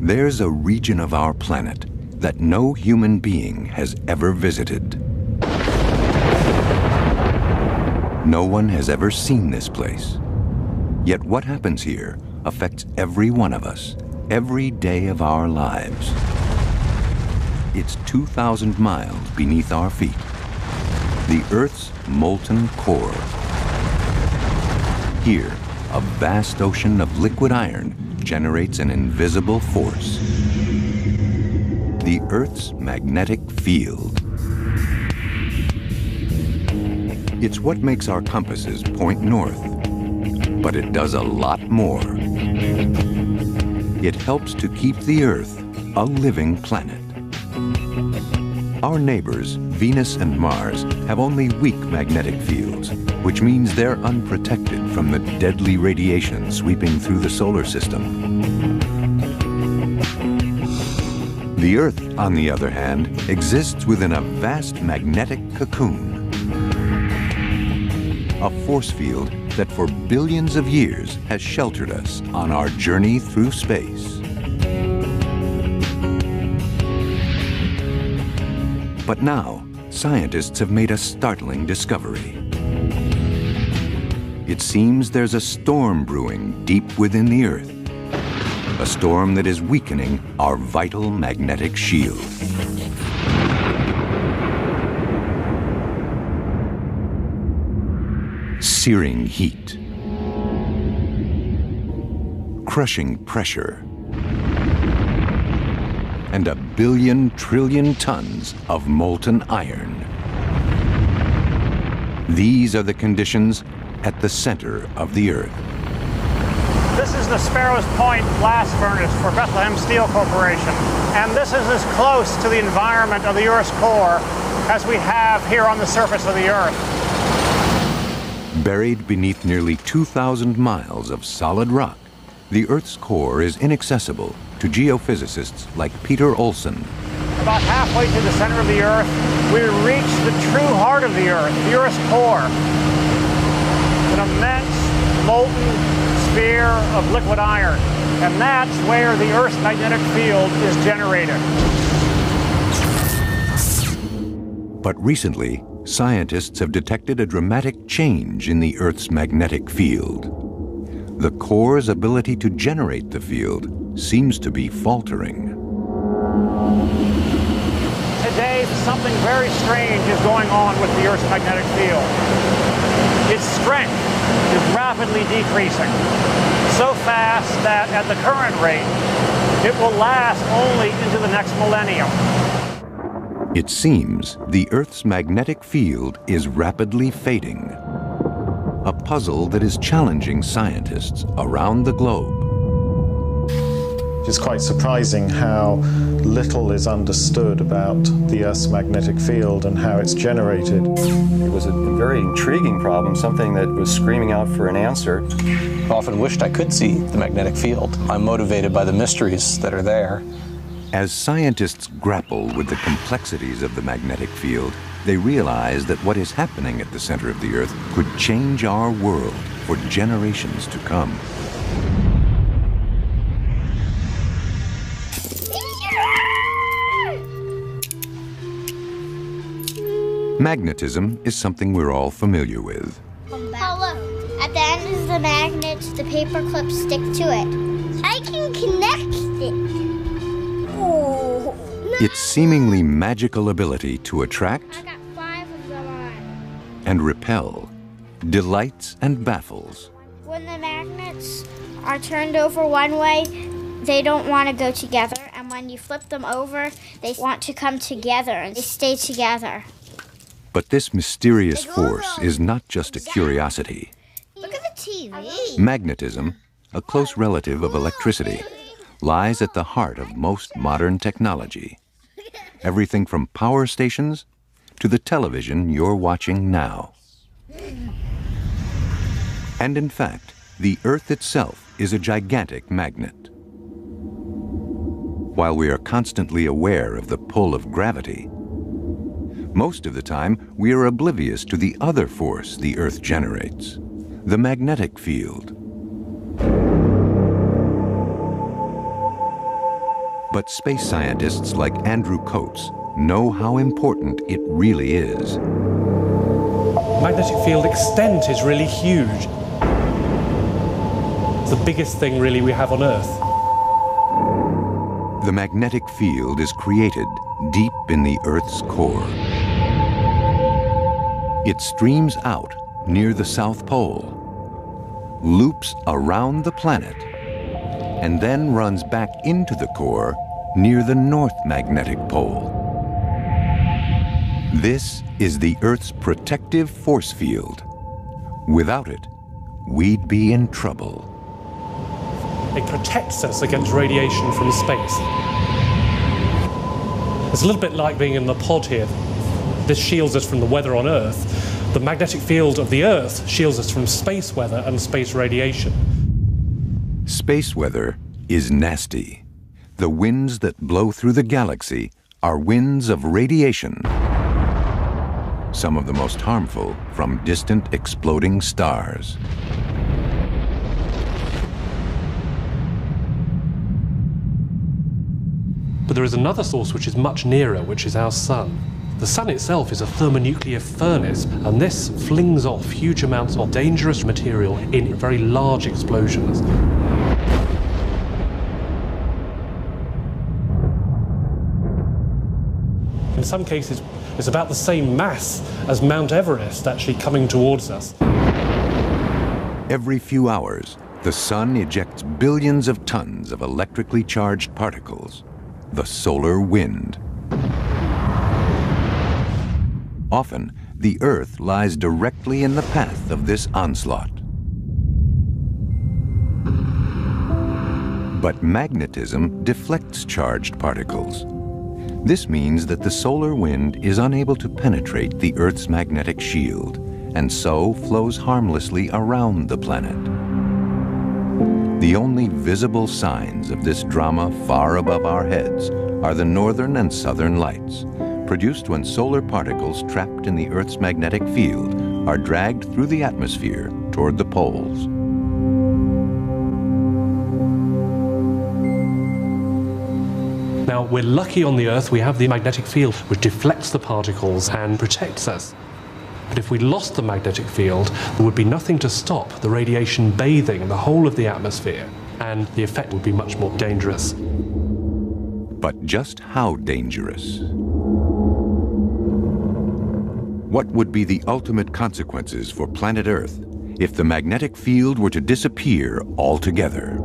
There's a region of our planet that no human being has ever visited. No one has ever seen this place. Yet what happens here affects every one of us, every day of our lives. It's 2,000 miles beneath our feet. The Earth's molten core. Here, a vast ocean of liquid iron generates an invisible force. The Earth's magnetic field. It's what makes our compasses point north, but it does a lot more. It helps to keep the Earth a living planet. Our neighbors, Venus and Mars, have only weak magnetic fields, which means they're unprotected from the deadly radiation sweeping through the solar system. The Earth, on the other hand, exists within a vast magnetic cocoon. A force field that for billions of years has sheltered us on our journey through space. But now, scientists have made a startling discovery. It seems there's a storm brewing deep within the Earth. A storm that is weakening our vital magnetic shield. Searing heat. Crushing pressure. And a billion trillion tons of molten iron. These are the conditions at the center of the Earth. This is the Sparrows Point blast furnace for Bethlehem Steel Corporation. And this is as close to the environment of the Earth's core as we have here on the surface of the Earth. Buried beneath nearly 2,000 miles of solid rock, the Earth's core is inaccessible to geophysicists like Peter Olson. About halfway to the center of the Earth, we reach the true heart of the Earth's core. An immense, molten sphere of liquid iron. And that's where the Earth's magnetic field is generated. But recently, scientists have detected a dramatic change in the Earth's magnetic field. The core's ability to generate the field seems to be faltering. Today, something very strange is going on with the Earth's magnetic field. Its strength is rapidly decreasing, so fast that at the current rate, it will last only into the next millennium. It seems the Earth's magnetic field is rapidly fading. A puzzle that is challenging scientists around the globe. It's quite surprising how little is understood about the Earth's magnetic field and how it's generated. It was a very intriguing problem, something that was screaming out for an answer. I often wished I could see the magnetic field. I'm motivated by the mysteries that are there. As scientists grapple with the complexities of the magnetic field, they realize that what is happening at the center of the Earth could change our world for generations to come. Magnetism is something we're all familiar with. Hello. At the end of the magnet, the paper clips stick to it. I can connect it. Oh. Its seemingly magical ability to attract I got 5 of them on. and repel delights and baffles. When the magnets are turned over one way, they don't want to go together. And when you flip them over, they want to come together and they stay together. But this mysterious force is not just a curiosity. Look at the TV. Magnetism, a close relative of electricity, lies at the heart of most modern technology. Everything from power stations to the television you're watching now. And in fact, the Earth itself is a gigantic magnet. While we are constantly aware of the pull of gravity, most of the time we are oblivious to the other force the Earth generates, the magnetic field. But space scientists like Andrew Coates know how important it really is. Magnetic field extent is really huge. It's the biggest thing really we have on Earth. The magnetic field is created deep in the Earth's core. It streams out near the South Pole, loops around the planet, and then runs back into the core near the North Magnetic Pole. This is the Earth's protective force field. Without it, we'd be in trouble. It protects us against radiation from space. It's a little bit like being in the pod here. This shields us from the weather on Earth. The magnetic field of the Earth shields us from space weather and space radiation. Space weather is nasty. The winds that blow through the galaxy are winds of radiation. Some of the most harmful from distant exploding stars. But there is another source which is much nearer, which is our sun. The sun itself is a thermonuclear furnace, and this flings off huge amounts of dangerous material in very large explosions. In some cases, it's about the same mass as Mount Everest actually coming towards us. Every few hours, the sun ejects billions of tons of electrically charged particles, the solar wind. Often, the Earth lies directly in the path of this onslaught. But magnetism deflects charged particles. This means that the solar wind is unable to penetrate the Earth's magnetic shield, and so flows harmlessly around the planet. The only visible signs of this drama far above our heads are the northern and southern lights, produced when solar particles trapped in the Earth's magnetic field are dragged through the atmosphere toward the poles. Now, we're lucky on the Earth we have the magnetic field which deflects the particles and protects us. But if we lost the magnetic field, there would be nothing to stop the radiation bathing the whole of the atmosphere, and the effect would be much more dangerous. But just how dangerous? What would be the ultimate consequences for planet Earth if the magnetic field were to disappear altogether?